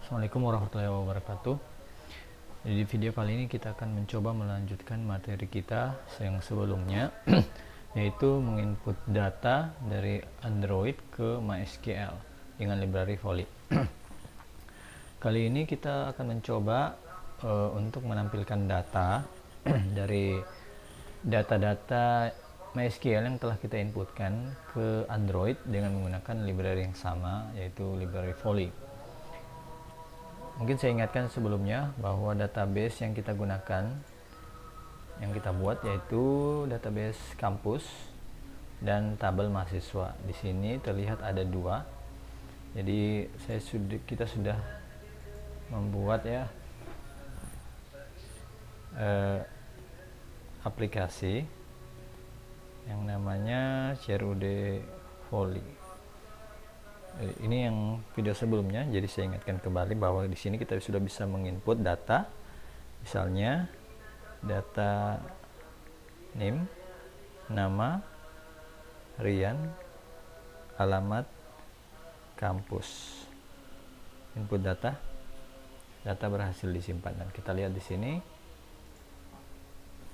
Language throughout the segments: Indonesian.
Assalamualaikum warahmatullahi wabarakatuh. Jadi di video kali ini kita akan mencoba melanjutkan materi kita yang sebelumnya yaitu menginput data dari Android ke MySQL dengan library Volley. Kali ini kita akan mencoba untuk menampilkan data dari data-data MySQL yang telah kita inputkan ke Android dengan menggunakan library yang sama, yaitu library Volley. Mungkin saya ingatkan sebelumnya bahwa database yang kita gunakan, yang kita buat, yaitu database kampus dan tabel mahasiswa. Di sini terlihat ada dua. Jadi kita sudah membuat aplikasi yang namanya CRUD Volley. Ini yang video sebelumnya, jadi saya ingatkan kembali bahwa di sini kita sudah bisa menginput data, misalnya data name, nama, Rian, alamat, kampus. Input data berhasil disimpan dan kita lihat di sini,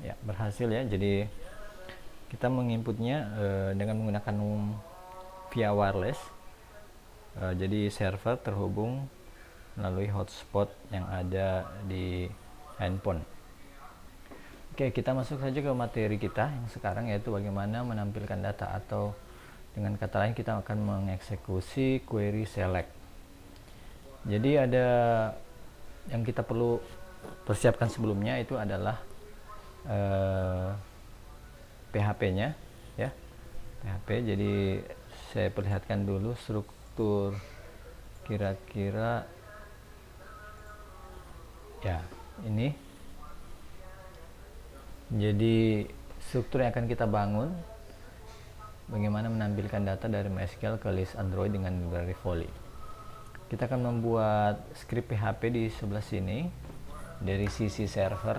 ya berhasil ya. Jadi kita menginputnya dengan menggunakan via wireless. Jadi server terhubung melalui hotspot yang ada di handphone. Oke, kita masuk saja ke materi kita yang sekarang, yaitu bagaimana menampilkan data, atau dengan kata lain kita akan mengeksekusi query select. Jadi ada yang kita perlu persiapkan sebelumnya, itu adalah PHP-nya ya. PHP, jadi saya perlihatkan dulu struktur kira-kira ya ini. Jadi struktur yang akan kita bangun, bagaimana menampilkan data dari MySQL ke list Android dengan library Volley. Kita akan membuat script PHP di sebelah sini dari sisi server.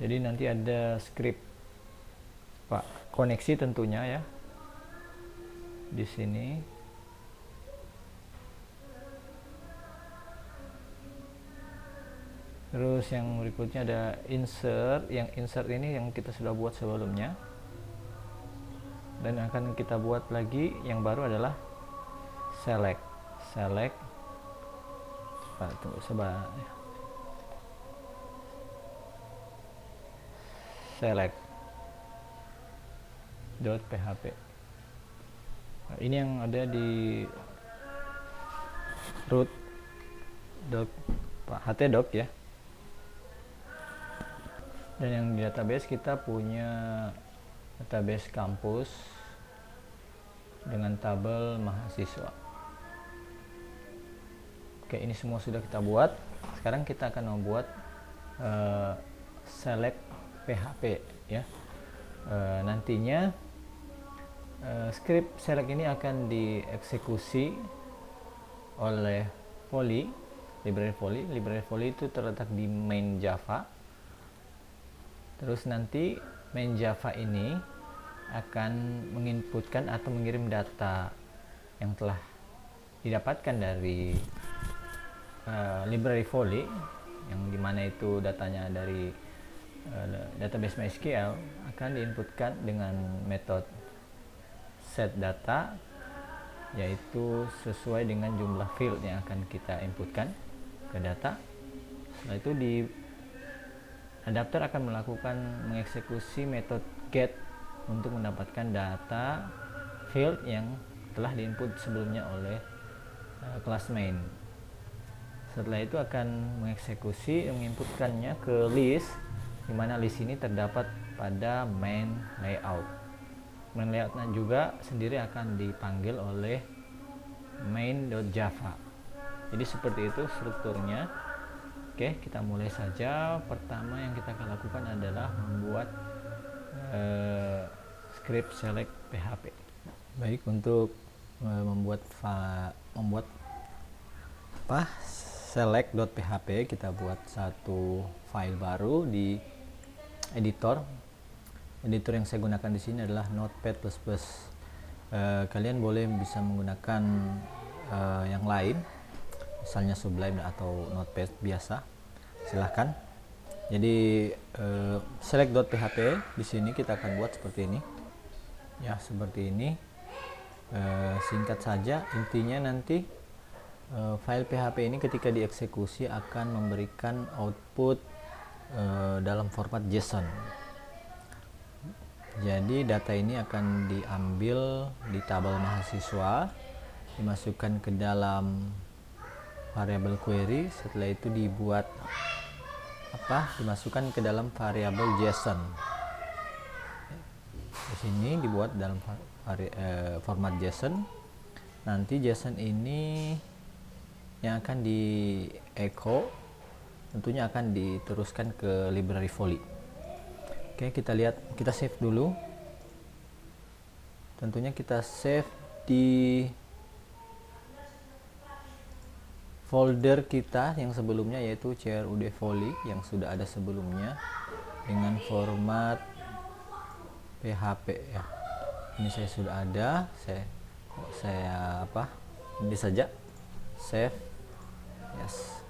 Jadi nanti ada script koneksi tentunya ya di sini. Terus yang berikutnya ada insert. Yang insert ini yang kita sudah buat sebelumnya, dan akan kita buat lagi yang baru adalah select. Tunggu sebentar. Select .php. Nah, ini yang ada di root.htdoc ya. Dan yang di database kita punya database kampus dengan tabel mahasiswa. Oke, ini semua sudah kita buat. Sekarang kita akan membuat select PHP ya. Nantinya script select ini akan dieksekusi oleh Volley, library Volley. Library Volley itu terletak di main Java. Terus nanti main Java ini akan menginputkan atau mengirim data yang telah didapatkan dari library Volley, yang dimana itu datanya dari database MySQL, akan diinputkan dengan metode set data, yaitu sesuai dengan jumlah field yang akan kita inputkan ke data. Setelah itu di adapter akan melakukan mengeksekusi metode get untuk mendapatkan data field yang telah diinput sebelumnya oleh kelas main. Setelah itu akan mengeksekusi menginputkannya ke list, di mana list ini terdapat pada main layout. Main layoutnya juga sendiri akan dipanggil oleh main.java. Jadi seperti itu strukturnya. Oke, kita mulai saja. Pertama yang kita akan lakukan adalah membuat script select PHP. Baik, untuk membuat select.php, kita buat satu file baru di editor. Editor yang saya gunakan di sini adalah Notepad++. kalian boleh bisa menggunakan yang lain, misalnya Sublime atau Notepad biasa, silahkan. Jadi select.php di sini kita akan buat seperti ini ya, seperti ini. Singkat saja, intinya nanti file PHP ini ketika dieksekusi akan memberikan output dalam format JSON. Jadi data ini akan diambil di tabel mahasiswa, dimasukkan ke dalam variabel query, setelah itu dibuat dimasukkan ke dalam variabel JSON. Di sini dibuat dalam format JSON. Nanti JSON ini yang akan di echo tentunya akan diteruskan ke library Volley. Oke, kita lihat, kita save dulu. Tentunya kita save di folder kita yang sebelumnya, yaitu CRUD Volley yang sudah ada sebelumnya dengan format PHP ya. Ini saya sudah ada, saya ini saja save, yes.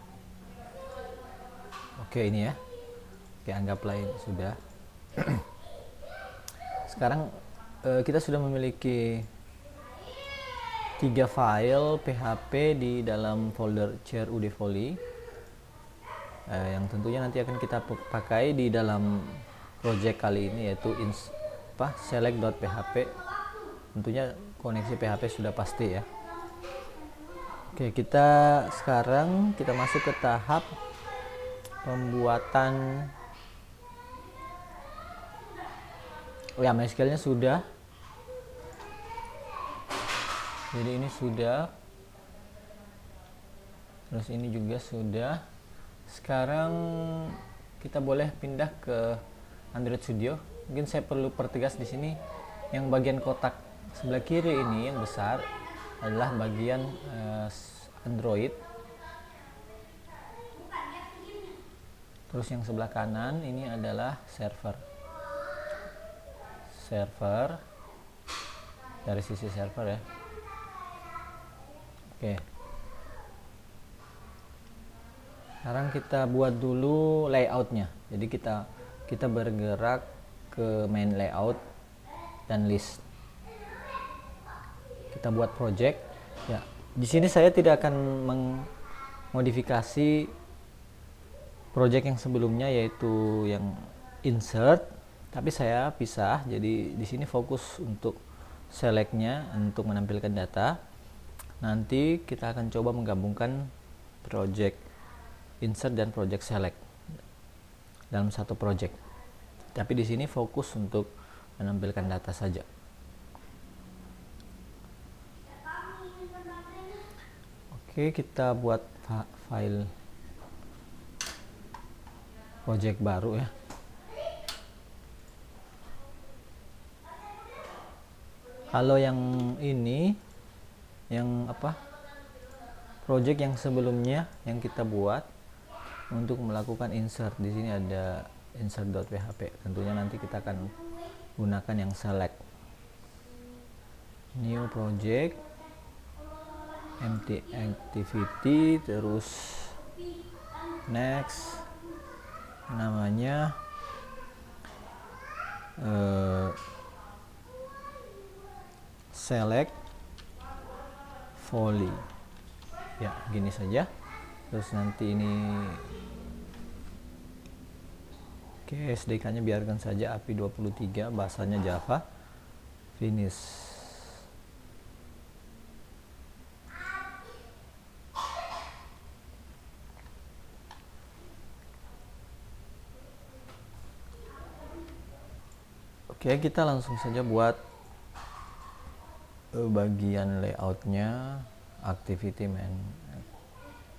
Oke, ini ya. Oke, anggaplah ini sudah. Sekarang kita sudah memiliki 3 file PHP di dalam folder CRUD Volley yang tentunya nanti akan kita pakai di dalam project kali ini, yaitu select.php. Tentunya koneksi PHP sudah pasti ya. Oke, kita sekarang kita masuk ke tahap pembuatan. MySQL-nya sudah. Jadi ini sudah. Terus ini juga sudah. Sekarang kita boleh pindah ke Android Studio. Mungkin saya perlu pertegas di sini, yang bagian kotak sebelah kiri ini yang besar adalah bagian Android. Terus yang sebelah kanan ini adalah server dari sisi server ya. Oke, sekarang kita buat dulu layoutnya. Jadi kita bergerak ke main layout dan list. Kita buat project ya. Di sini saya tidak akan memodifikasi project yang sebelumnya, yaitu yang insert, tapi saya pisah. Jadi di sini fokus untuk selectnya, untuk menampilkan data. Nanti kita akan coba menggabungkan project insert dan project select dalam satu project. Tapi di sini fokus untuk menampilkan data saja. Oke, kita buat file project baru ya. Kalau yang ini, yang project yang sebelumnya yang kita buat untuk melakukan insert, di sini ada insert.php. Tentunya nanti kita akan gunakan yang select. New project, empty activity, terus next, namanya select Volley ya, gini saja. Terus nanti ini SDK nya biarkan saja API 23, bahasanya Java, finish. Oke, kita langsung saja buat bagian layoutnya, activity main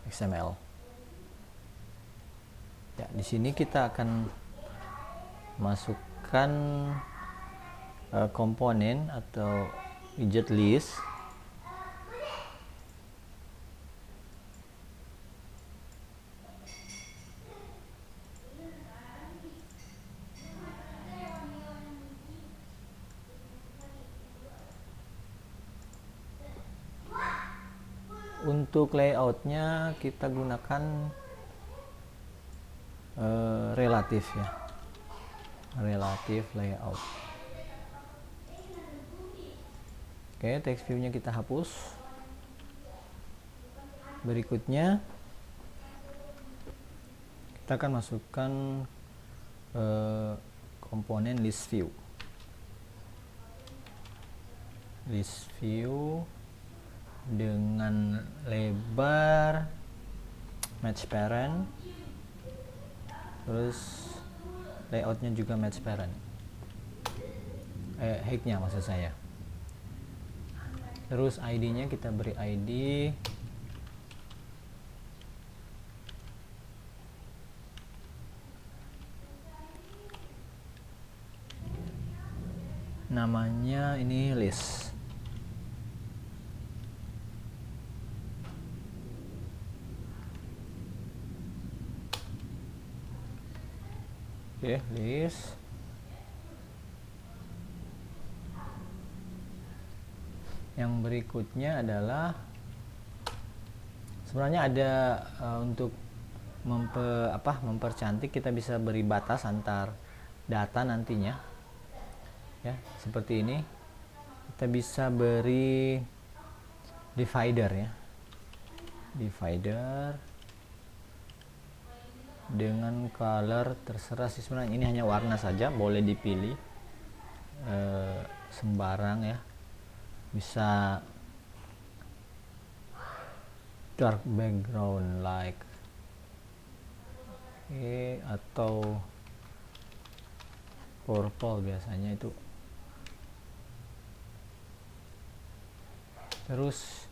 XML. Ya, di sini kita akan masukkan komponen atau widget list. Untuk layoutnya kita gunakan relatif ya, relatif layout. Oke, text view nya kita hapus. Berikutnya kita akan masukkan komponen list view. List view dengan lebar match parent, terus layoutnya juga match parent, height-nya maksud saya. Terus ID-nya kita beri ID namanya ini list. Oke, list. Yang berikutnya adalah sebenarnya ada untuk mempercantik, kita bisa beri batas antar data nantinya ya, seperti ini. Kita bisa beri divider ya, divider dengan color terserah sih sebenarnya, ini hanya warna saja, boleh dipilih sembarang ya, bisa dark background like atau purple biasanya itu. Terus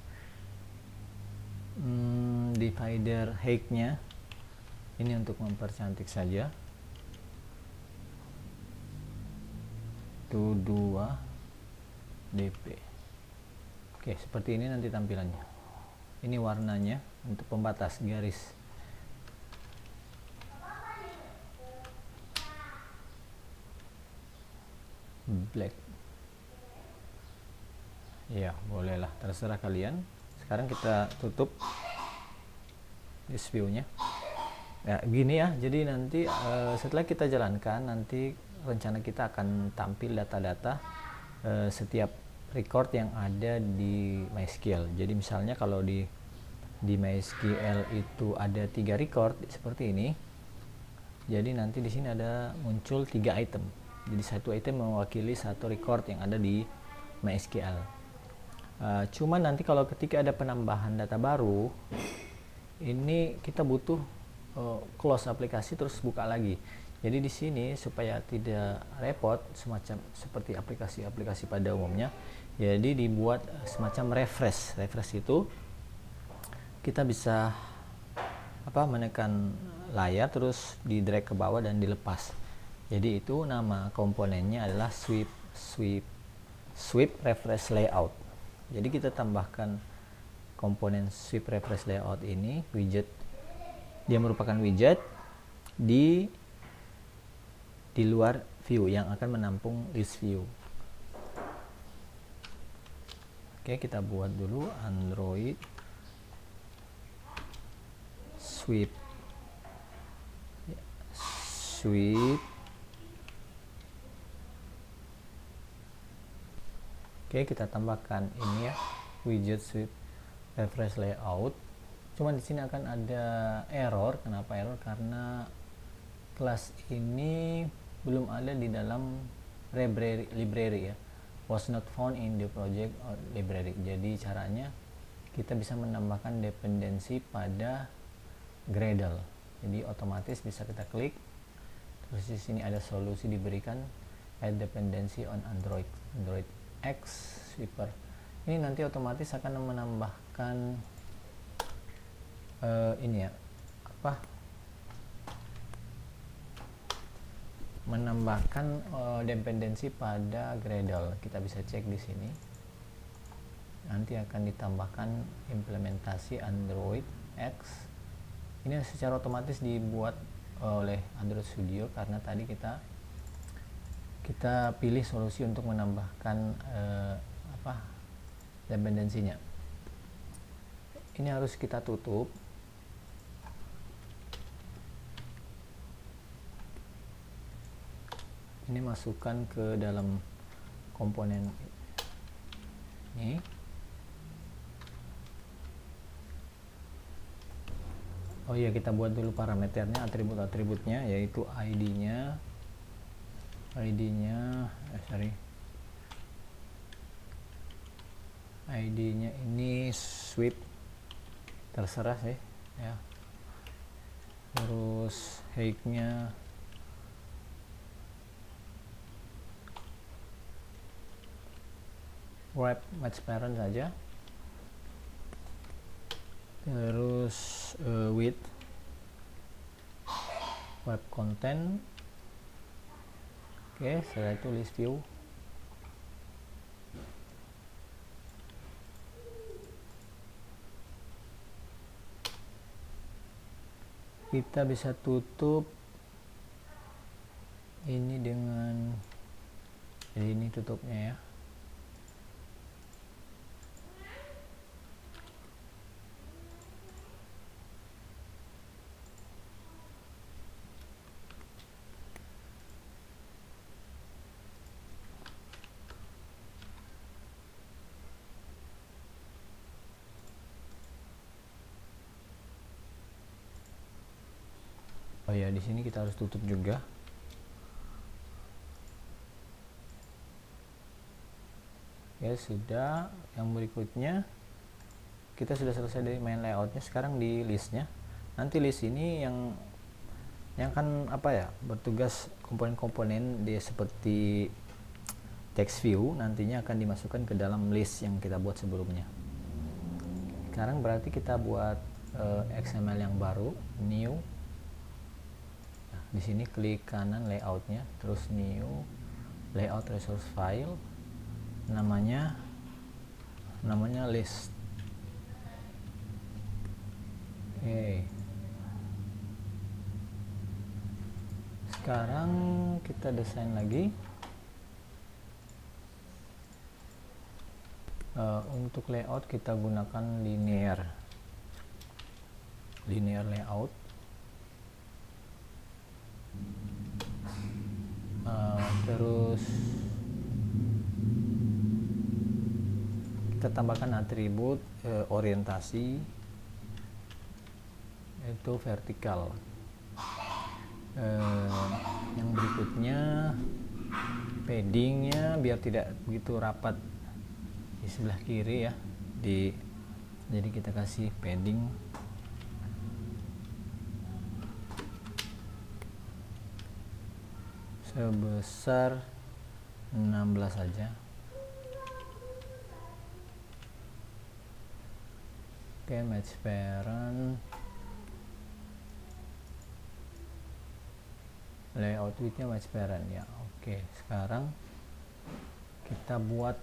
divider height-nya ini untuk mempercantik saja, itu 2 dp. Oke, seperti ini nanti tampilannya. Ini warnanya untuk pembatas garis. Black ya, bolehlah, terserah kalian. Sekarang kita tutup list view nya ya, gini ya. Jadi nanti setelah kita jalankan, nanti rencana kita akan tampil data-data setiap record yang ada di MySQL. Jadi misalnya kalau di MySQL itu ada 3 record seperti ini, jadi nanti di sini ada muncul 3 item. Jadi satu item mewakili satu record yang ada di MySQL. Cuman nanti kalau ketika ada penambahan data baru, ini kita butuh close aplikasi terus buka lagi. Jadi di sini supaya tidak repot, semacam seperti aplikasi-aplikasi pada umumnya, jadi dibuat semacam refresh. Refresh itu kita bisa menekan layar terus di drag ke bawah dan dilepas. Jadi itu nama komponennya adalah sweep refresh layout. Jadi kita tambahkan komponen sweep refresh layout ini, widget. Dia merupakan widget di luar view yang akan menampung list view. Oke, kita buat dulu Android sweep Oke, kita tambahkan ini ya, widget sweep refresh layout. Cuman di sini akan ada error. Kenapa error? Karena kelas ini belum ada di dalam library ya, was not found in the project or library. Jadi caranya kita bisa menambahkan dependensi pada Gradle. Jadi otomatis bisa kita klik, terus di sini ada solusi diberikan, add dependency on Android X sweeper. Ini nanti otomatis akan menambahkan ini ya, menambahkan dependensi pada Gradle. Kita bisa cek di sini. Nanti akan ditambahkan implementasi Android X. Ini secara otomatis dibuat oleh Android Studio karena tadi kita pilih solusi untuk menambahkan dependensinya. ini harus kita tutup. Ini masukkan ke dalam komponen ini. Oh iya, kita buat dulu parameternya, atribut-atributnya, yaitu ID-nya ini sweep, terserah sih ya. Terus height-nya wrap match parent saja. Terus width web content. Oke, setelah itu list view. Kita bisa tutup ini dengan, jadi ini tutupnya ya. Oh ya, di sini kita harus tutup juga. Ya sudah, yang berikutnya kita sudah selesai dari main layoutnya. Sekarang di listnya. Nanti list ini yang kan apa ya, bertugas komponen-komponen dia seperti text view nantinya akan dimasukkan ke dalam list yang kita buat sebelumnya. Sekarang berarti kita buat XML yang baru, new. Di sini klik kanan layoutnya, terus new, layout resource file, namanya list. Oke. Sekarang kita desain lagi. Untuk layout kita gunakan linear layout. Terus kita tambahkan atribut orientasi, itu vertikal. Yang berikutnya paddingnya biar tidak begitu rapat di sebelah kiri ya, jadi kita kasih padding sebesar 16 saja. Oke, match parent, layout width-nya match parent ya. Oke, sekarang kita buat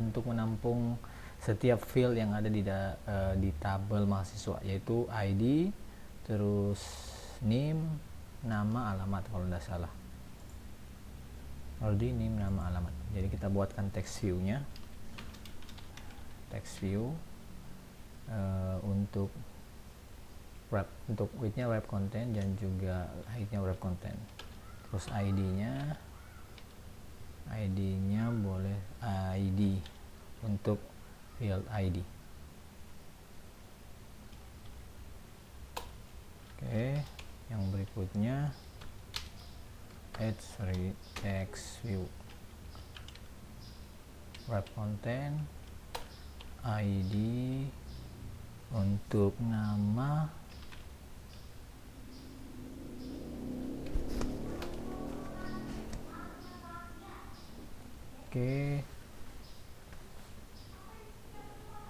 untuk menampung setiap field yang ada di tabel mahasiswa, yaitu ID, terus name, nama, alamat kalau tidak salah. ID, name, nama, alamat. Jadi kita buatkan text view-nya, text view untuk wrap, untuk width-nya wrap content dan juga height-nya wrap content. Terus ID-nya boleh ID untuk field ID. Oke, yang berikutnya text view, wrap content, ID untuk nama, oke,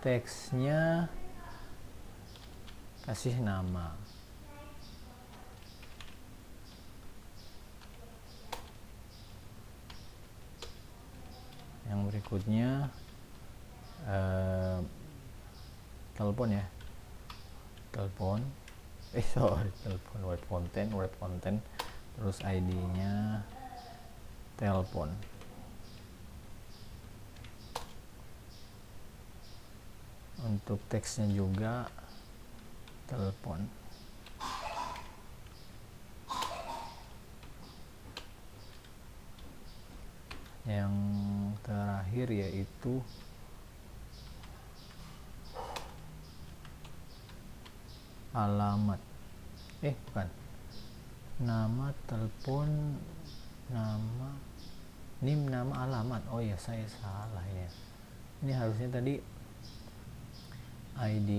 teksnya kasih nama. Yang berikutnya telepon ya, telepon web content, terus ID-nya telepon. untuk teksnya juga telepon. Yang terakhir yaitu alamat, bukan, nama, telepon, nama, NIM, nama, alamat. Oh ya, saya salah ya, ini harusnya tadi ID,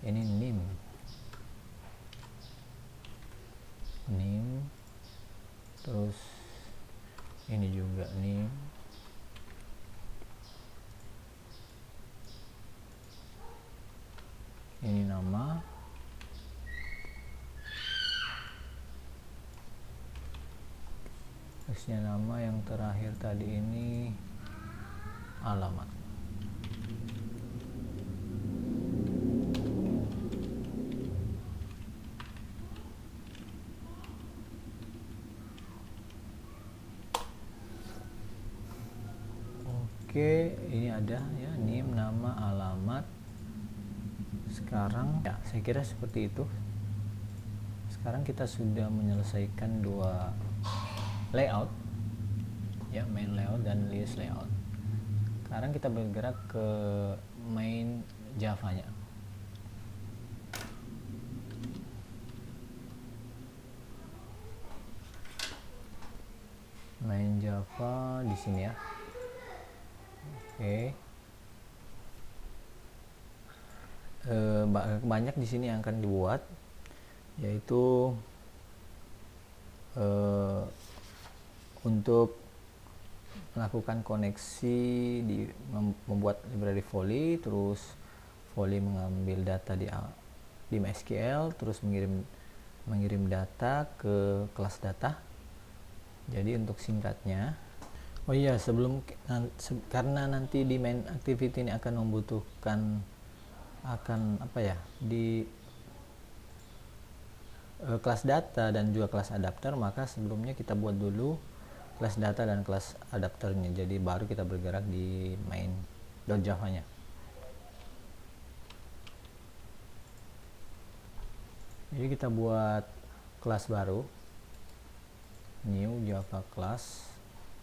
ini NIM, terus ini juga NIM, ini nama, terusnya nama, yang terakhir tadi ini alamat. Oke, ini ada ya, NIM, nama, alamat. Sekarang ya, saya kira seperti itu. Sekarang kita sudah menyelesaikan dua layout ya, main layout dan list layout. Sekarang kita bergerak ke main Java-nya. Main Java di sini ya. Oke. Banyak di sini yang akan dibuat, yaitu untuk melakukan koneksi, membuat library Volley, terus Volley mengambil data di MySQL, terus mengirim data ke kelas data. Jadi untuk singkatnya, oh iya, karena nanti di main activity ini akan membutuhkan di kelas data dan juga kelas adapter, maka sebelumnya kita buat dulu kelas data dan kelas adapternya, jadi baru kita bergerak di main.java nya. Jadi kita buat kelas baru, new Java class,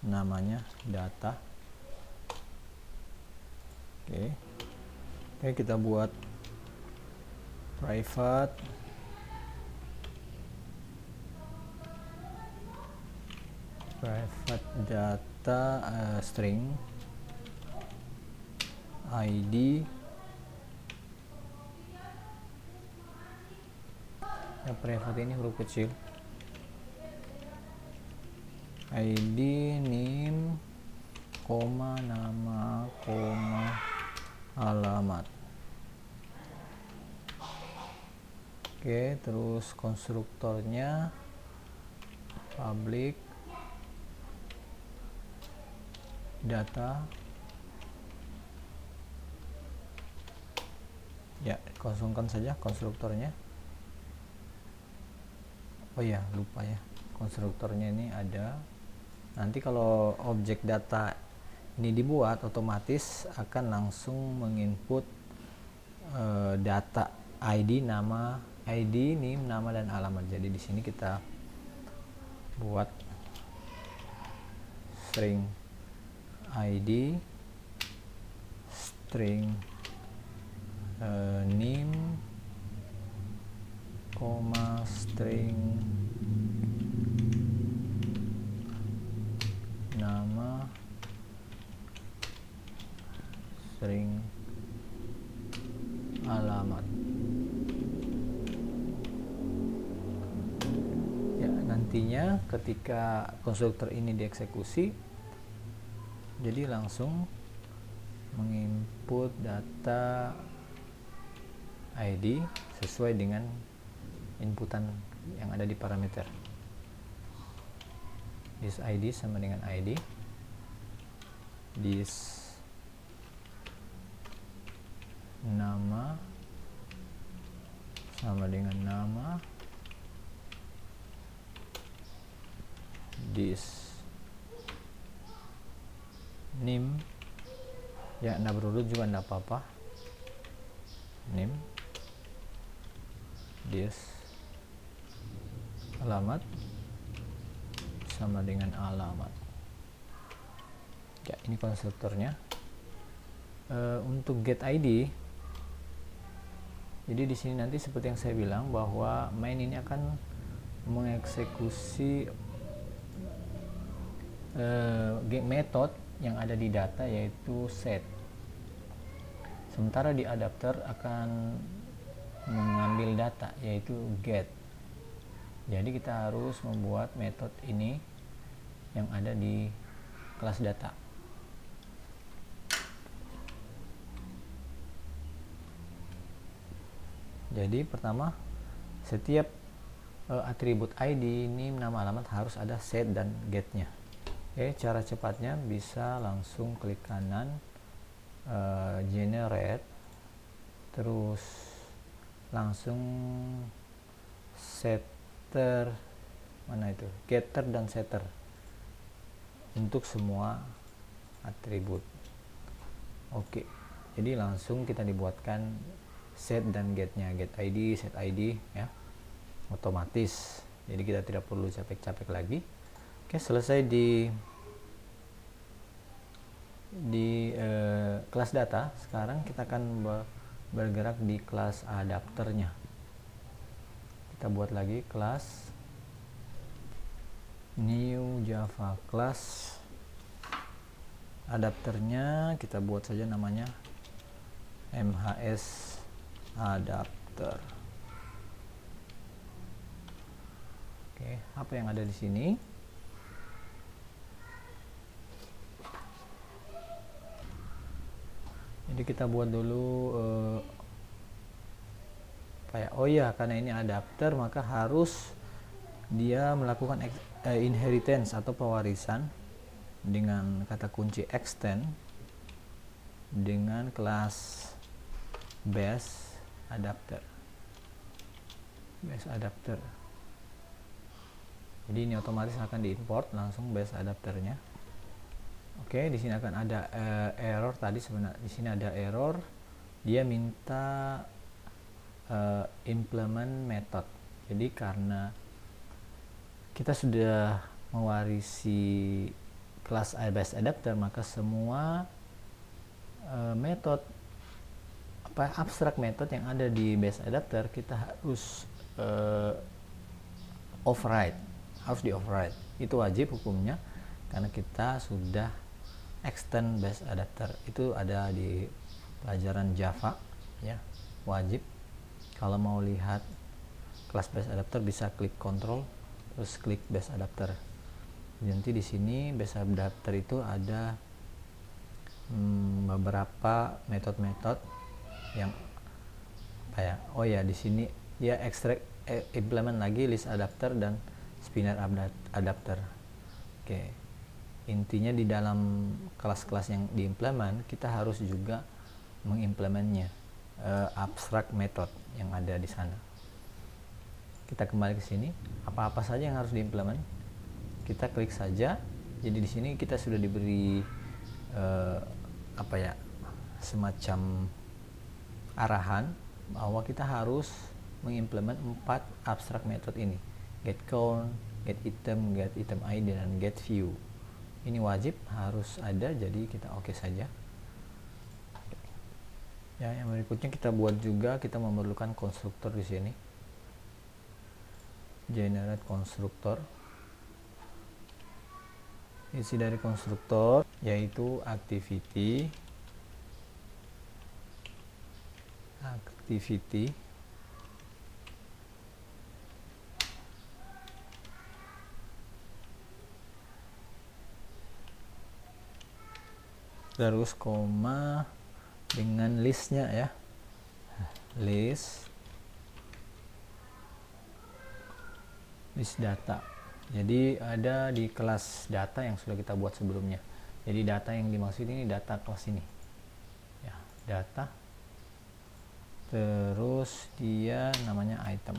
namanya data. Oke, kita buat private data string ID ya, private ini huruf kecil, ID, NIM, koma, nama, koma, alamat. Oke, terus konstruktornya public data ya, kosongkan saja konstruktornya. Oh ya, lupa ya, konstruktornya ini ada. Nanti kalau objek data ini dibuat, otomatis akan langsung menginput data ID, nama, ID, NIM, nama, dan alamat. Jadi di sini kita buat string ID, string NIM, string nama, string alamat. Ya, nantinya ketika konstruktor ini dieksekusi, jadi langsung menginput data ID sesuai dengan inputan yang ada di parameter. This ID sama dengan ID, this nama sama dengan nama, this NIM ya, nggak berurut juga nggak apa-apa, name, this alamat sama dengan alamat. Ya, ini konstruktornya. Untuk get ID, jadi di sini nanti seperti yang saya bilang bahwa main ini akan mengeksekusi metode yang ada di data, yaitu set. Sementara di adapter akan mengambil data, yaitu get. Jadi kita harus membuat metode ini yang ada di kelas data. Jadi pertama, setiap atribut ID ini nama alamat harus ada set dan getnya. Oke, cara cepatnya bisa langsung klik kanan, generate, terus langsung setter, mana itu, getter dan setter untuk semua atribut. Oke, jadi langsung kita dibuatkan set dan getnya, get ID, set ID, ya, otomatis. Jadi kita tidak perlu capek-capek lagi. Oke, selesai di kelas data. Sekarang kita akan bergerak di kelas adapternya. Kita buat lagi kelas new Java class. Adapternya kita buat saja namanya MHS adapter. Oke, apa yang ada di sini? Jadi kita buat dulu oh ya, karena ini adapter maka harus dia melakukan inheritance atau pewarisan dengan kata kunci extend dengan kelas base adapter. Jadi ini otomatis akan diimport langsung base adapternya. Oke, di sini akan ada error tadi. Sebenarnya di sini ada error. Dia minta implement method. Jadi karena kita sudah mewarisi kelas base adapter, maka semua metode abstrak method yang ada di base adapter kita harus override, harus di override. Itu wajib hukumnya karena kita sudah extend base adapter. Itu ada di pelajaran Java, ya, wajib. Kalau mau lihat kelas base adapter bisa klik control terus klik base adapter. Nanti di sini base adapter itu ada beberapa metode-metode yang oh ya, di sini dia ekstrak implement lagi list adapter dan spinner adapter. Oke, intinya di dalam kelas-kelas yang diimplement kita harus juga mengimplementnya, abstract method yang ada di sana. Kita kembali ke sini, apa-apa saja yang harus diimplement kita klik saja. Jadi di sini kita sudah diberi semacam arahan bahwa kita harus mengimplement 4 abstract method ini: get count, get item ID, dan get view. Ini wajib harus ada, jadi kita oke saja. Ya, yang berikutnya kita buat juga, kita memerlukan konstruktor di sini. Generate konstruktor. Isi dari konstruktor yaitu activity, terus koma dengan listnya, ya, list data. Jadi ada di kelas data yang sudah kita buat sebelumnya. Jadi data yang dimaksud ini data kelas ini, ya, data. Terus dia namanya item.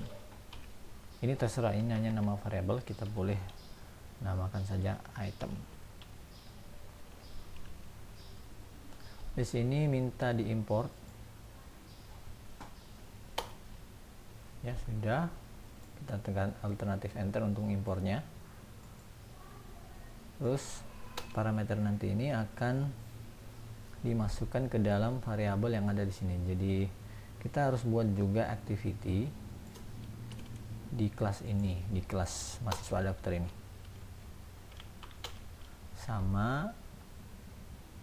Ini terserah, ini hanya nama variabel, kita boleh namakan saja item. Di sini minta diimport Ya sudah, kita tekan alternatif enter untuk impornya. Terus parameter nanti ini akan dimasukkan ke dalam variabel yang ada di sini. Jadi kita harus buat juga activity di kelas ini, di kelas mahasiswa adapter ini, sama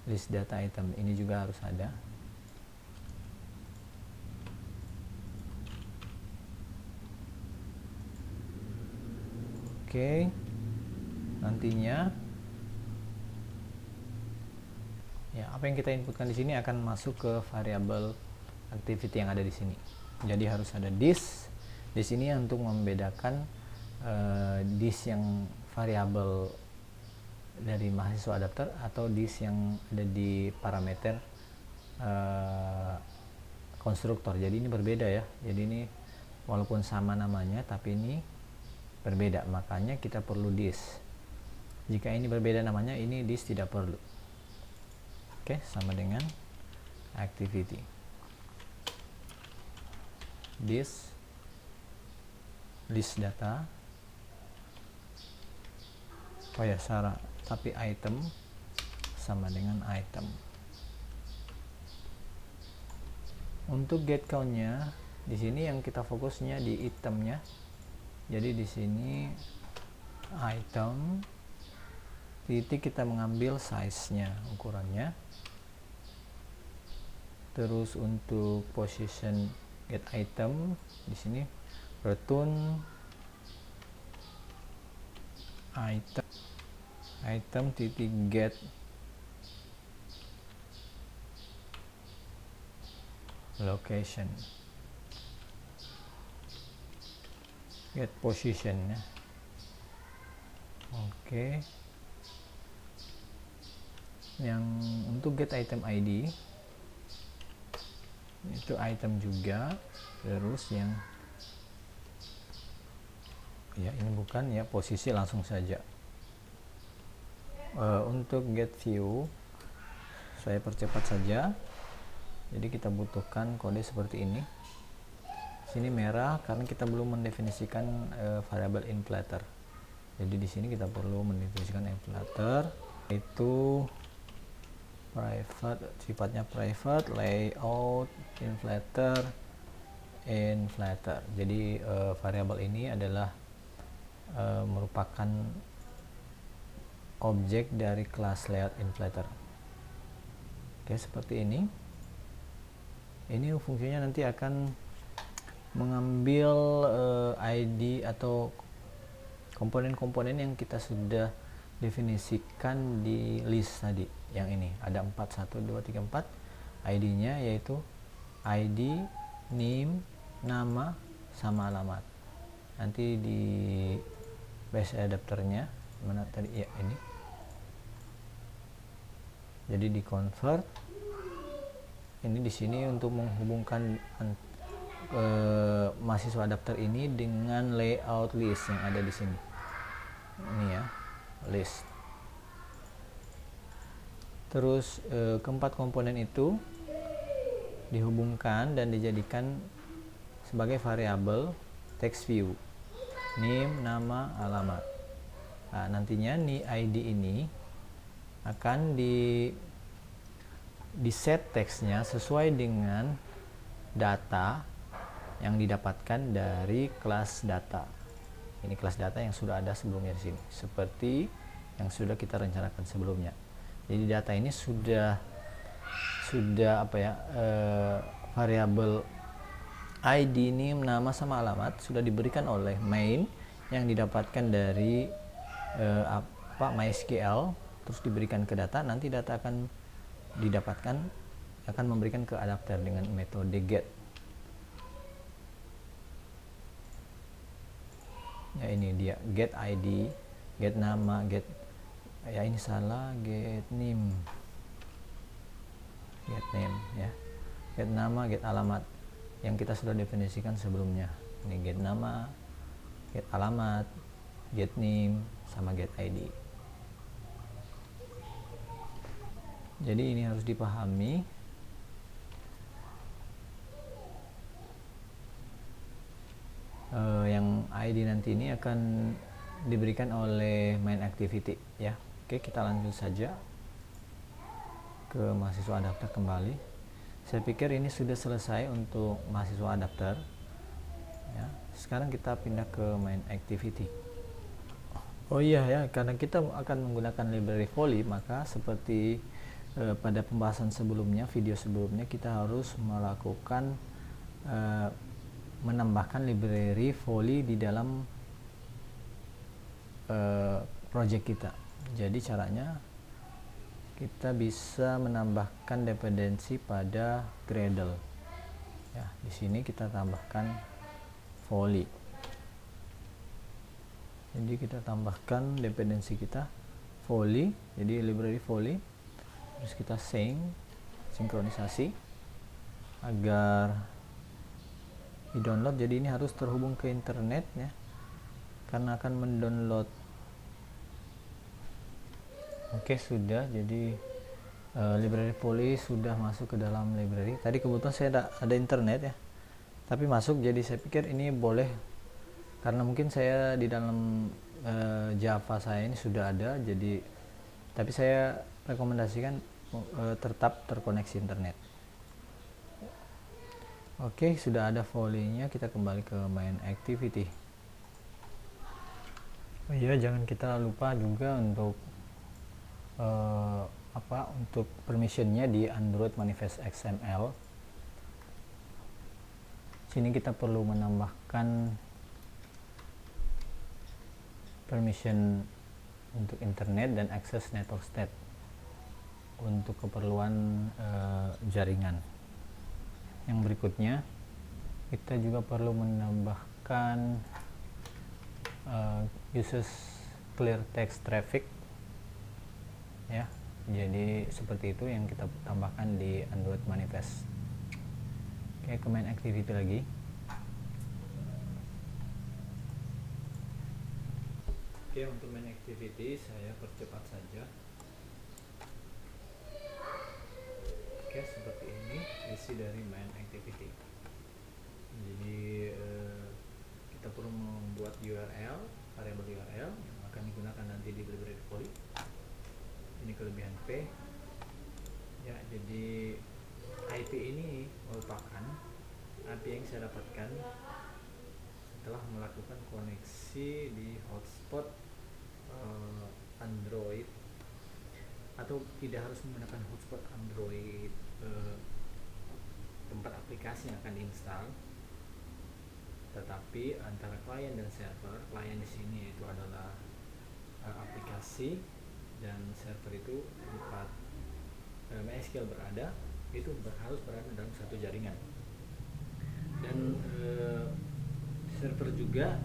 list data item ini juga harus ada. Oke, nantinya ya apa yang kita inputkan di sini akan masuk ke variabel activity yang ada di sini. Jadi harus ada this di sini untuk membedakan this yang variabel dari mahasiswa adapter atau this yang ada di parameter konstruktor. Jadi ini berbeda ya. Jadi ini walaupun sama namanya tapi ini berbeda, makanya kita perlu this. Jika ini berbeda namanya, ini this tidak perlu. Oke, sama dengan activity this list data. Oh ya, salah, tapi item sama dengan item. Untuk get count-nya di sini yang kita fokusnya di itemnya. Jadi di sini item titik kita mengambil size-nya, ukurannya. Terus untuk position get item di sini return item titik get location, get position ya. Oke. Yang untuk get item ID itu item juga. Terus yang ya ini bukan ya, posisi langsung saja. Untuk get view saya percepat saja. Jadi kita butuhkan kode seperti ini. Sini merah karena kita belum mendefinisikan variabel inflator. Jadi di sini kita perlu mendefinisikan inflator, itu private, sifatnya private, layout, inflator. Jadi variabel ini adalah merupakan objek dari kelas layout inflator. Oke, seperti ini. Ini fungsinya nanti akan mengambil ID atau komponen-komponen yang kita sudah definisikan di list tadi. Yang ini ada 4, 1, 2, 3, 4 ID-nya, yaitu ID, name, nama, sama alamat. Nanti di base adapternya mana tadi ya, ini. Jadi di convert ini di sini untuk menghubungkan mahasiswa adapter ini dengan layout list yang ada di sini. Ini ya, list. Terus keempat komponen itu dihubungkan dan dijadikan sebagai variabel text view, name, nama, alamat. Nah, nantinya nih ID ini akan di set teksnya sesuai dengan data yang didapatkan dari kelas data. Ini kelas data yang sudah ada sebelumnya di sini, seperti yang sudah kita rencanakan sebelumnya. Jadi data ini sudah apa ya, variabel ID, name, nama, sama alamat sudah diberikan oleh main yang didapatkan dari MySQL, terus diberikan ke data. Nanti data akan didapatkan, akan memberikan ke adapter dengan metode get. Ya ini dia, get ID, get nama, get, ya ini salah, get name ya, get nama, get alamat yang kita sudah definisikan sebelumnya. Ini get nama, get alamat, get name, sama get ID. Jadi ini harus dipahami. yang ID nanti ini akan diberikan oleh main activity ya. Oke, kita lanjut saja ke mahasiswa adapter kembali. Saya pikir ini sudah selesai untuk mahasiswa adapter ya. Sekarang kita pindah ke main activity. Oh iya ya, karena kita akan menggunakan library Volley, maka seperti pada pembahasan sebelumnya, video sebelumnya, kita harus melakukan menambahkan library Volley di dalam project kita. Jadi caranya kita bisa menambahkan dependensi pada Gradle. Ya, di sini kita tambahkan Volley. Jadi kita tambahkan dependensi kita Volley, jadi library Volley. Terus kita sinkronisasi agar di download. Jadi ini harus terhubung ke internet ya, karena akan mendownload. Oke, sudah. Jadi library Volley sudah masuk ke dalam library. Tadi kebetulan saya ada internet ya, tapi masuk. Jadi saya pikir ini boleh, karena mungkin saya di dalam Java saya ini sudah ada. Jadi tapi saya rekomendasikan tetap terkoneksi internet. Oke, sudah ada Volley-nya. Kita kembali ke main activity. Oh iya, jangan kita lupa juga untuk untuk permissionnya di Android Manifest XML. Sini kita perlu menambahkan permission untuk internet dan akses network state untuk keperluan jaringan. Yang berikutnya, kita juga perlu menambahkan uses clear text traffic ya. Jadi seperti itu yang kita tambahkan di Android Manifest. Oke, ke main activity lagi. Oke, untuk main activity saya percepat saja. Oke, seperti ini isi dari main activity. Jadi kita perlu membuat URL, variabel URL yang akan digunakan nanti di library Volley. Ini kelebihan P ya. Jadi IP ini merupakan IP yang saya dapatkan setelah melakukan koneksi di hotspot Android, atau tidak harus menggunakan hotspot Android tempat aplikasi yang akan diinstal, tetapi antara klien dan server. Klien di sini itu adalah aplikasi, dan server itu tempat MySQL berada, itu harus berada dalam satu jaringan. Dan server juga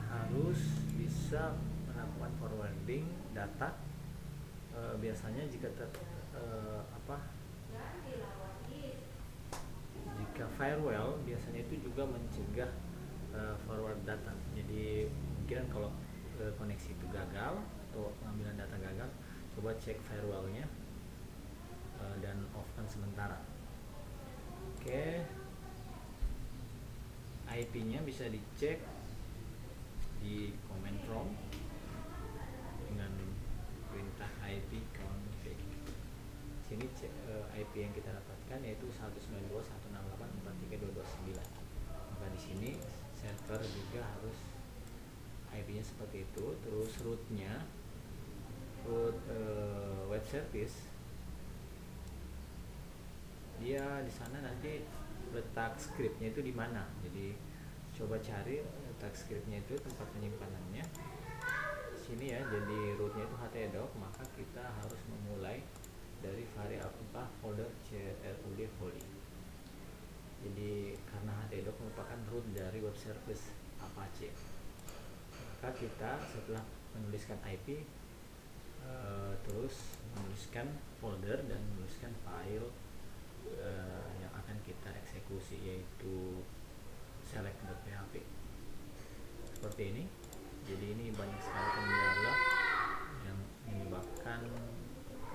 harus bisa melakukan forwarding data. Biasanya jika jika firewall biasanya itu juga mencegah forward data. Jadi mungkin kalau koneksi itu gagal atau pengambilan data gagal, coba cek firewallnya dan off-kan sementara. Oke, IP-nya bisa dicek di command prompt dengan perintah IP config. Sini cek IP yang kita dapatkan yaitu 192.168.43.229. Maka di sini server juga harus IP-nya seperti itu. Terus root-nya, web service, dia di sana nanti letak scriptnya itu di mana. Jadi coba cari letak scriptnya itu, tempat penyimpanannya sini ya. Jadi rootnya itu htdoc, maka kita harus memulai dari variabel folder crud Volley. Jadi karena htdoc merupakan root dari web service Apache, maka kita setelah menuliskan IP terus menuliskan folder dan menuliskan file yang akan kita eksekusi, yaitu select.php seperti ini. Jadi ini banyak sekali kendala yang menyebabkan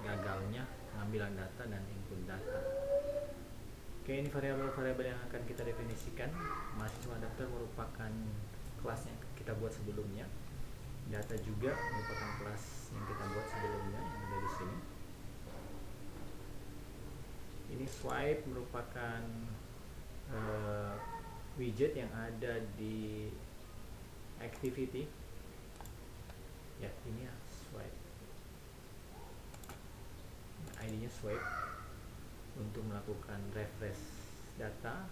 gagalnya pengambilan data dan input data. Oke, ini variabel-variabel yang akan kita definisikan. Mahasiswa daftar merupakan kelas yang kita buat sebelumnya. Data juga merupakan kelas yang kita buat sebelumnya yang ada di sini. Ini swipe merupakan widget yang ada di activity. Ya, ini ya swipe. ID-nya swipe untuk melakukan refresh data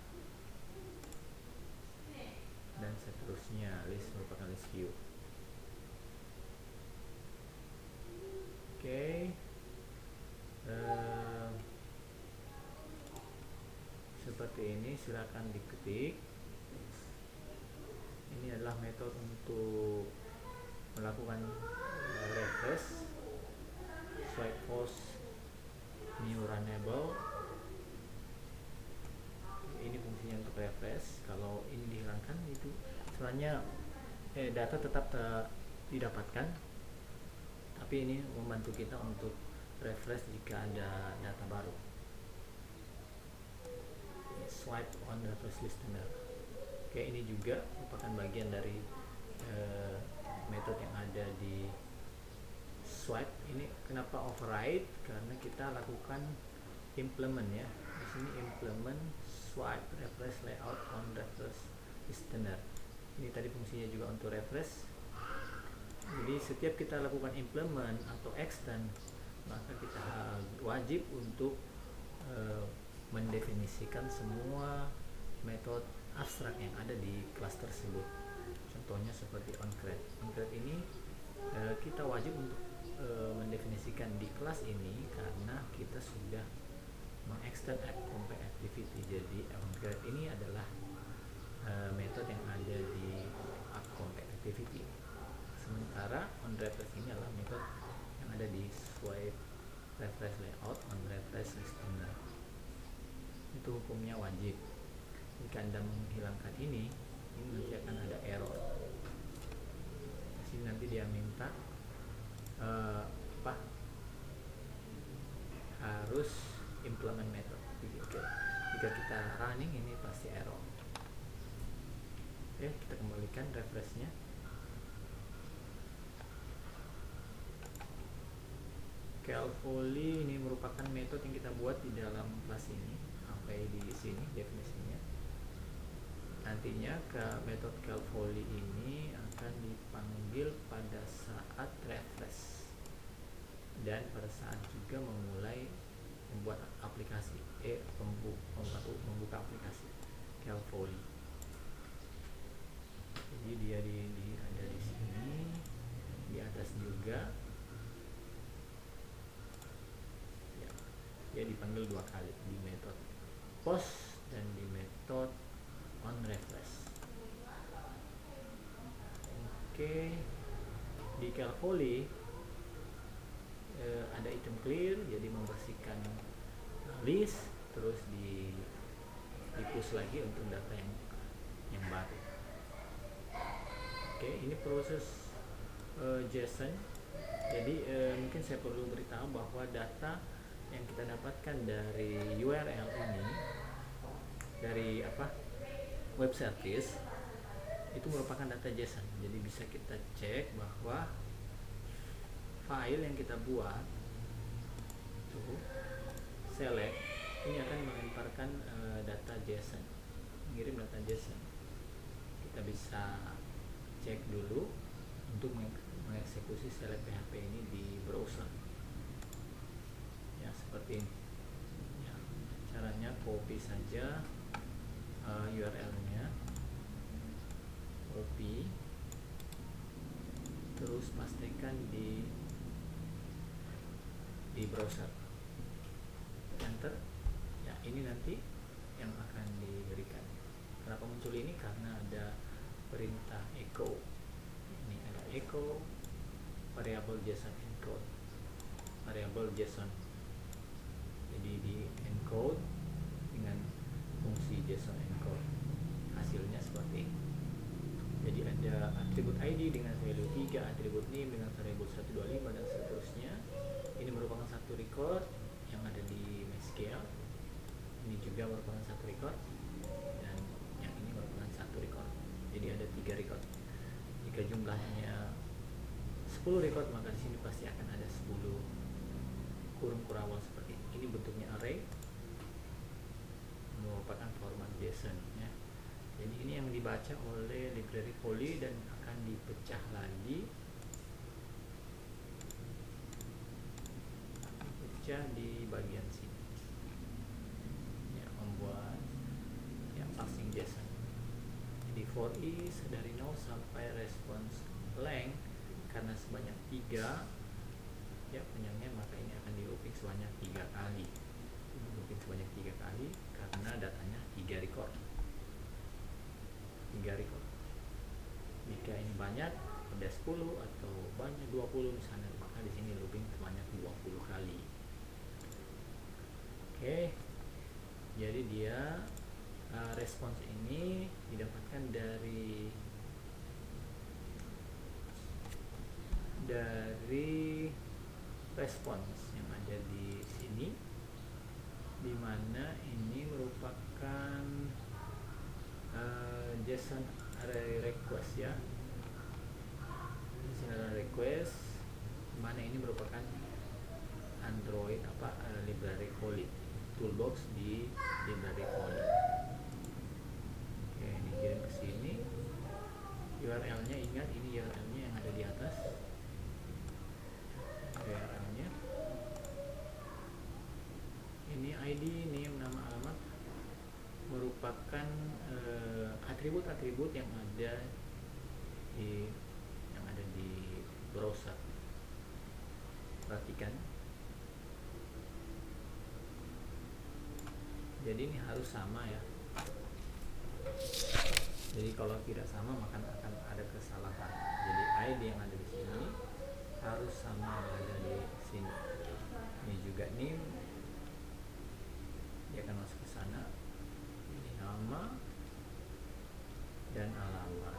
dan seterusnya. List merupakan list view. Oke. Seperti ini, silakan diketik. Ini adalah metode untuk melakukan refresh, swipe post, new runnable. Ini fungsinya untuk refresh. Kalau ini dihilangkan, itu sebenarnya data tetap didapatkan, tapi ini membantu kita untuk refresh jika ada data baru. Swipe on refresh listener. Oke, ini juga merupakan bagian dari metode yang ada di swipe. Ini kenapa override? Karena kita lakukan implement ya. Di sini implement swipe refresh layout on refresh listener. Ini tadi fungsinya juga untuk refresh. Jadi setiap kita lakukan implement atau extend, maka kita wajib untuk mendefinisikan semua metode abstrak yang ada di kelas tersebut. Contohnya seperti onCreate. OnCreate ini kita wajib untuk mendefinisikan di kelas ini karena kita sudah mengextend compact activity. Jadi onCreate ini adalah metode yang ada di compact activity. Sementara onRefresh ini adalah metode yang ada di swipe refresh layout on refresh listener. Itu hukumnya wajib. Jika Anda menghilangkan ini nanti akan ada error. Di sini nanti dia minta harus implement method. Jika kita running ini pasti error. Oke, kita kembalikan refreshnya. Calvolley ini merupakan metode yang kita buat di dalam kelas ini. Sampai di sini definisinya. Nantinya metode Calvolley ini akan dipanggil pada saat refresh dan pada saat juga memulai membuat aplikasi, membuka aplikasi Calvolley. Jadi dia ada di sini, di atas juga. Ya, dia dipanggil dua kali di metode post dan di metode onRefresh. Oke, di Calvolley ada item clear, jadi membersihkan list, terus di push lagi untuk data yang baru. Oke, ini proses JSON. Jadi mungkin saya perlu beritahu bahwa data yang kita dapatkan dari URL ini, dari web service, itu merupakan data JSON. Jadi bisa kita cek bahwa file yang kita buat tuh select ini akan melemparkan data JSON, mengirim data JSON. Kita bisa cek dulu untuk mengeksekusi select PHP ini di browser. Ya, seperti ini. Ya, caranya copy saja URL-nya, copy, terus pastikan di browser, enter. Ya, ini nanti yang akan diberikan. Kenapa muncul ini? Karena ada perintah echo. Ini ada echo variable JSON encode, variable JSON. Jadi di encode dengan fungsi JSON encode. Hasilnya seperti ini. Jadi ada atribut ID dengan value 3, atribut name dengan variable 125 dan seterusnya. Ini merupakan satu record yang ada di MySQL. Ini juga juga merupakan satu record, dan yang ini merupakan satu record. Jadi ada 3 record. Jika jumlahnya 10 record, maka di sini pasti akan ada 10 kurung kurawal seperti ini. Ini bentuknya array, merupakan format JSON ya. Jadi ini yang dibaca oleh library poly dan akan dipecah lagi, dipecah di bagian sini ya, membuat ya parsing JSON. Jadi for each dari 0 sampai response length, karena sebanyak 3 ya panjangnya, maka ini akan di looping sebanyak 3 kali. Looping sebanyak 3 kali karena datanya 3 record. 3 record. Jika ini banyak, ada 10 atau banyak 20 misalnya, maka di sini looping sebanyak 20 kali. Oke. Jadi dia respons ini didapatkan dari respons yang ada di sini, dimana ini merupakan JSON array request ya. JSON array request, dimana ini merupakan Android library poly, toolbox di library poly. Oke, dikirim ke sini. URL-nya, ingat ini URL-nya yang ada di atas. URL-nya ini ID, name, nama, alamat, merupakan atribut-atribut yang ada di browser. Perhatikan. Jadi ini harus sama ya. Jadi kalau tidak sama maka akan ada kesalahan. Jadi ID yang ada di sini harus sama yang ada di sini. Ini juga name, dia akan masuk ke sana. Ini nama dan alamat.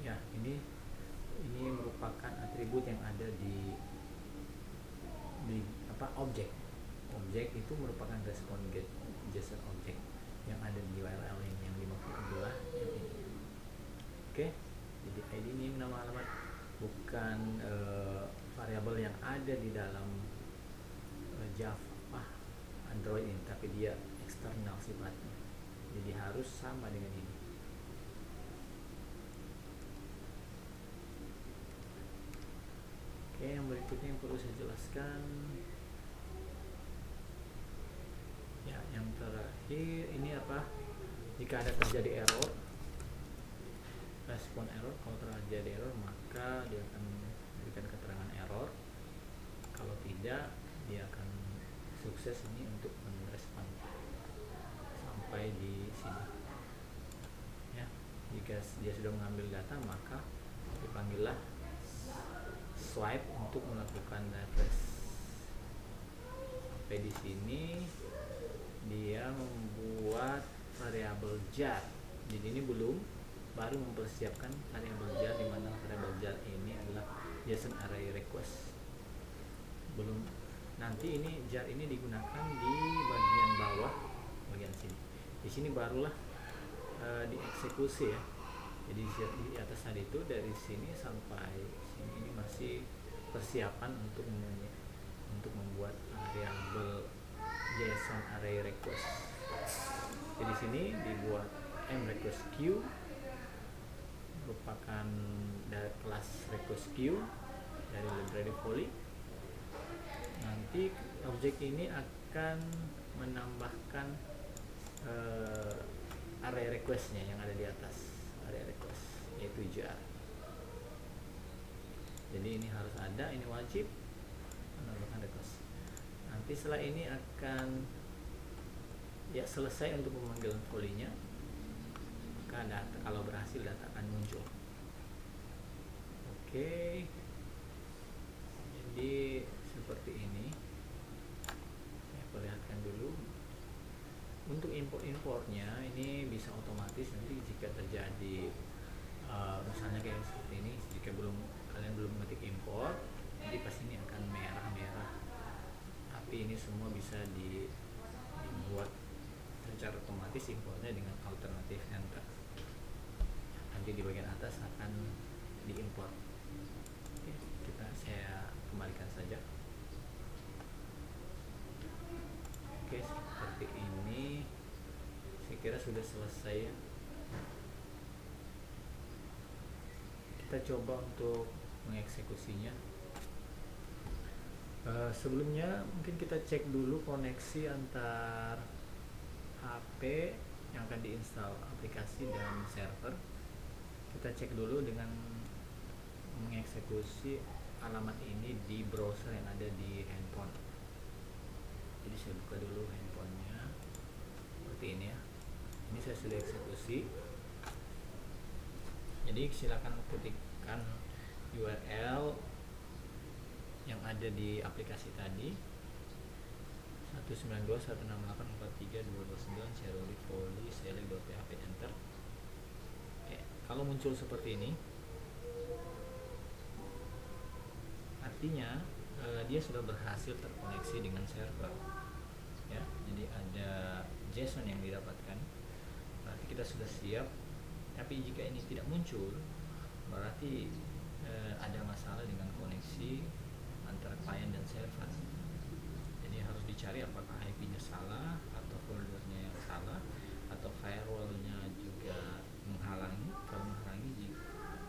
Ya, ini merupakan atribut yang ada di objek. Objek itu merupakan respon get JSON objek yang ada di URL yang dimaksud adalah yang ini. Oke, jadi ID ini nama, alamat bukan variabel yang ada di dalam Java Android ini, tapi dia eksternal sifatnya. Jadi harus sama dengan ini. Oke, yang berikutnya yang perlu saya jelaskan ya, yang terakhir ini jika ada terjadi error, respon error. Kalau terjadi error maka dia akan memberikan keterangan error. Kalau tidak, dia akan sukses ini untuk merespon sampai di sini ya. Jika dia sudah mengambil data, maka dipanggillah swipe untuk melakukan refresh. Sampai di sini dia membuat variabel jar. Jadi ini baru mempersiapkan variabel jar, di mana variabel jar ini adalah JSON array request. Belum, nanti ini jar ini digunakan di bagian bawah, bagian sini. Di sini barulah dieksekusi ya. Jadi di atas tadi itu, dari sini sampai sini ini masih persiapan untuk membuat variabel JSON array request. Jadi sini dibuat mRequest queue, merupakan dari kelas request queue dari library poly. Nanti objek ini akan menambahkan array requestnya yang ada di atas array request, yaitu jar. Jadi ini harus ada, ini wajib menambahkan request. Nanti setelah ini akan ya selesai untuk pemanggilan polynya, maka data, kalau berhasil data akan muncul. Oke, jadi seperti ini. Saya perlihatkan dulu. Untuk importnya ini bisa otomatis. Nanti jika terjadi misalnya kayak seperti ini, jika kalian belum mengetik import, nanti pas ini akan merah-merah, tapi ini semua bisa membuat secara otomatis impornya dengan alternatif enter. Nanti di bagian atas akan diimport. Oke, saya kembalikan saja. Oke, seperti ini. Saya kira sudah selesai ya. Kita coba untuk mengeksekusinya. Sebelumnya mungkin kita cek dulu koneksi antar HP yang akan diinstal aplikasi dan server. Kita cek dulu dengan mengeksekusi alamat ini di browser yang ada di handphone. Jadi saya buka dulu handphonenya seperti ini ya. Ini saya sudah eksekusi. Jadi silakan ketikkan URL yang ada di aplikasi tadi 192.168.43.229 Cherry Folly select.php enter. Kalau muncul seperti ini artinya dia sudah berhasil terkoneksi dengan server ya. Jadi ada JSON yang didapatkan, berarti kita sudah siap. Tapi jika ini tidak muncul, berarti ada masalah dengan koneksi antara klien dan server. Jadi harus dicari apakah IP-nya salah atau foldernya yang salah atau firewall-nya juga menghalangi. Kalau menghalangi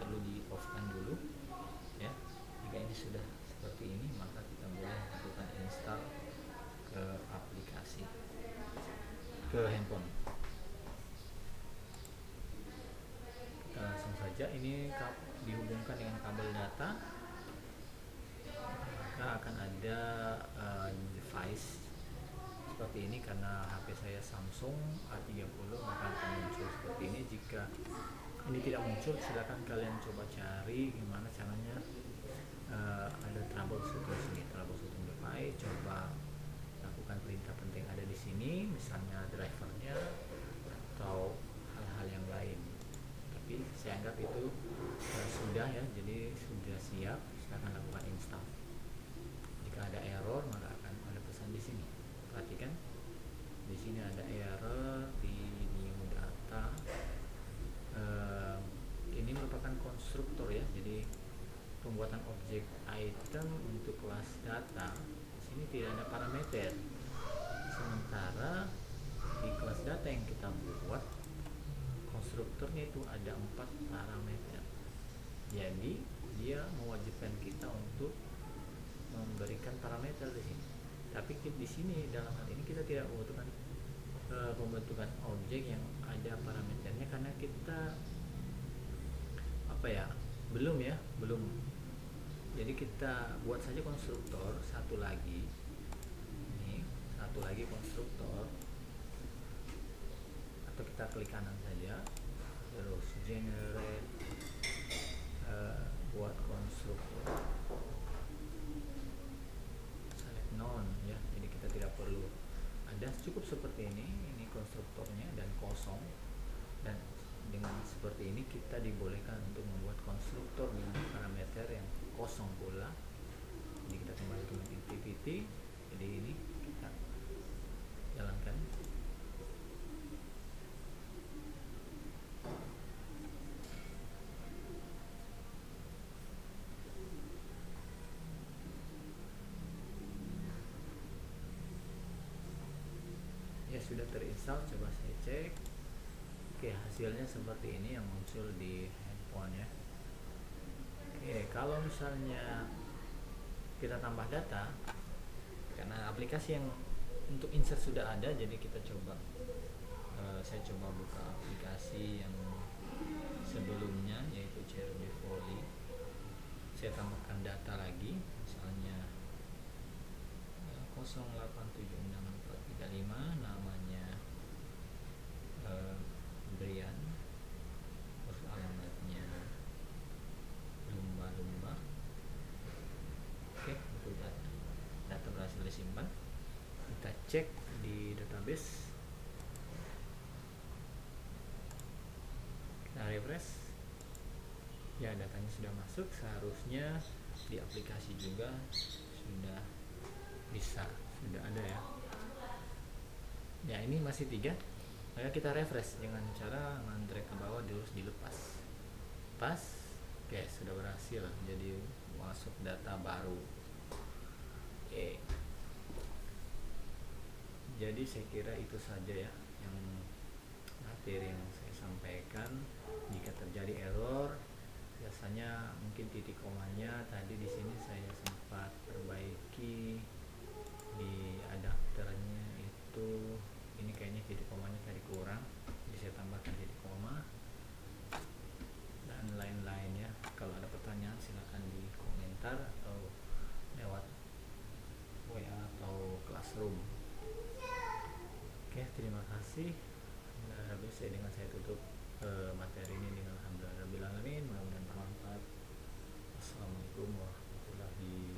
perlu di off-kan dulu ya. Jika ini sudah seperti ini, maka kita boleh lakukan install ke aplikasi, ke handphone. Kita langsung saja, ini dihubungkan dengan kabel data. Maka akan ada device seperti ini. Karena HP saya Samsung A30, maka akan muncul seperti ini. Jika ini tidak muncul, silakan kalian coba cari gimana caranya. Ada troubleshooting sini, troubleshooting device. Coba lakukan perintah penting ada di sini, misalnya drivernya atau hal-hal yang lain. Tapi saya anggap itu sudah ya, jadi sudah siap. Silakan lakukan install. Jika ada error, maka akan ada pesan di sini. Perhatikan, di sini ada error di new data. Ini merupakan konstruktor ya, jadi pembuatan objek item untuk kelas data. Di sini tidak ada parameter. Sementara di kelas data yang kita buat, konstruktornya itu ada 4 parameter. Jadi dia mewajibkan kita untuk memberikan parameter di sini. Tapi di sini dalam hal ini kita tidak membutuhkan pembentukan objek yang ada parameternya, karena kita belum. Jadi kita buat saja konstruktor satu lagi. Ini satu lagi konstruktor, atau kita klik kanan saja, terus generate, buat konstruktor. Non ya, jadi kita tidak perlu ada, cukup seperti ini konstruktornya dan kosong. Dan dengan seperti ini kita dibolehkan untuk membuat konstruktor dengan parameter yang kosong pula. Jadi kita kembali ke main activity. Jadi ini kita jalankan. Sudah terinstall, coba saya cek. Oke, hasilnya seperti ini yang muncul di handphone ya. Oke, kalau misalnya kita tambah data, karena aplikasi yang untuk insert sudah ada, jadi kita coba saya coba buka aplikasi yang sebelumnya, yaitu Cherry Folly. Saya tambahkan data lagi, misalnya 08764335, namanya Brian, terus alamatnya lumba-lumba. Oke, untuk data berhasil disimpan. Kita cek di database, kita refresh ya, datanya sudah masuk. Seharusnya di aplikasi juga sudah ada ya. Ya ini masih 3, maka kita refresh dengan cara drag ke bawah terus dilepas. Pas, oke sudah berhasil, jadi masuk data baru. Oke. Jadi saya kira itu saja ya yang materi yang saya sampaikan. Jika terjadi error, biasanya mungkin titik komanya tadi di sini saya sempat perbaiki di adapternya itu, ini kayaknya titik komanya tadi kurang, jadi saya tambahkan titik koma dan lain-lainnya. Kalau ada pertanyaan silahkan di komentar atau lewat WA atau Classroom. Oke, terima kasih. Habis saya tutup materi ini dengan alhamdulillahirabbil alamin, mudah-mudahan bermanfaat. Assalamualaikum warahmatullahi wabarakatuh.